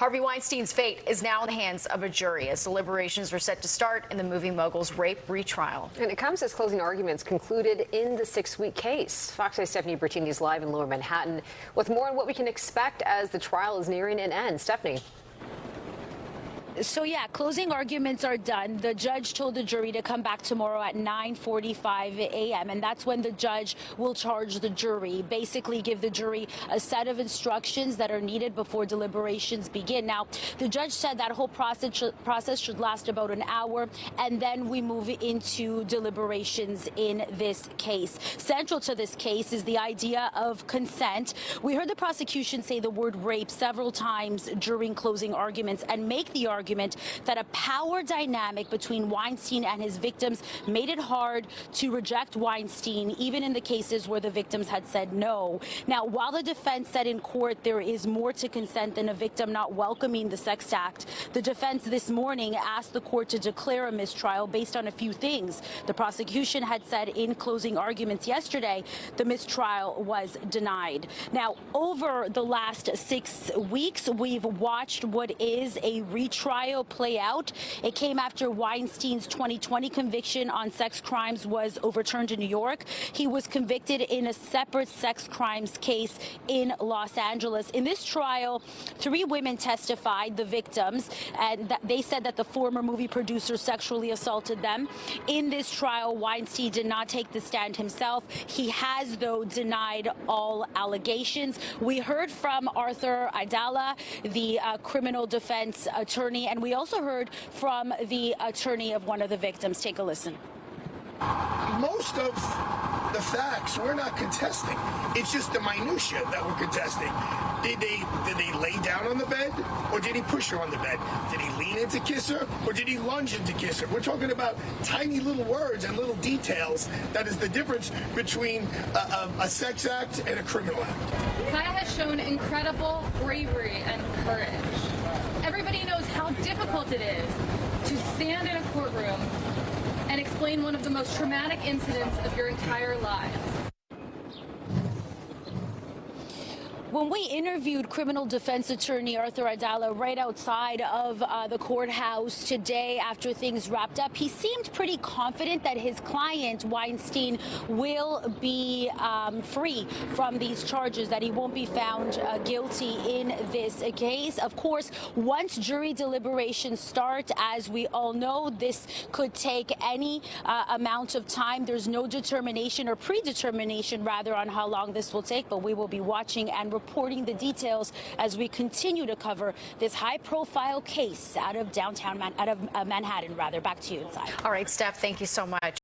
Harvey Weinstein's fate is now in the hands of a jury as deliberations are set to start in the movie mogul's rape retrial. And it comes as closing arguments concluded in the 6-week case. Fox 8's Stephanie Bertini is live in Lower Manhattan with more on what we can expect as the trial is nearing an end. Stephanie. So yeah, closing arguments are done. The judge told the jury to come back tomorrow at 9:45 a.m. and that's when the judge will charge the jury, basically give the jury a set of instructions that are needed before deliberations begin. Now, the judge said that whole process should last about an hour, and then we move into deliberations in this case. Central to this case is the idea of consent. We heard the prosecution say the word rape several times during closing arguments and make the argument that a power dynamic between Weinstein and his victims made it hard to reject Weinstein, even in the cases where the victims had said no. Now, while the defense said in court there is more to consent than a victim not welcoming the sex act, the defense this morning asked the court to declare a mistrial based on a few things. The prosecution had said in closing arguments yesterday the mistrial was denied. Now, over the last 6 weeks, we've watched what is a retrial play out. It came after Weinstein's 2020 conviction on sex crimes was overturned in New York. He was convicted in a separate sex crimes case in Los Angeles. In this trial, 3 women testified, the victims, and they said that the former movie producer sexually assaulted them. In this trial, Weinstein did not take the stand himself. He has, though, denied all allegations. We heard from Arthur Aidala, the criminal defense attorney, and we also heard from the attorney of one of the victims. Take a listen. Most of the facts we're not contesting. It's just the minutia that we're contesting. Did they lay down on the bed, or did he push her on the bed? Did he lean in to kiss her, or did he lunge in to kiss her? We're talking about tiny little words and little details. That is the difference between a sex act and a criminal act. Kaya has shown incredible bravery and courage. Everybody knows how difficult it is to stand in a courtroom and explain one of the most traumatic incidents of your entire life. When we interviewed criminal defense attorney Arthur Aidala right outside of the courthouse today after things wrapped up, he seemed pretty confident that his client, Weinstein, will be free from these charges, that he won't be found guilty in this case. Of course, once jury deliberations start, as we all know, this could take any amount of time. There's no determination or predetermination, rather, on how long this will take, but we will be watching and reporting the details as we continue to cover this high-profile case out of Manhattan. Back to you inside. All right, Steph, thank you so much.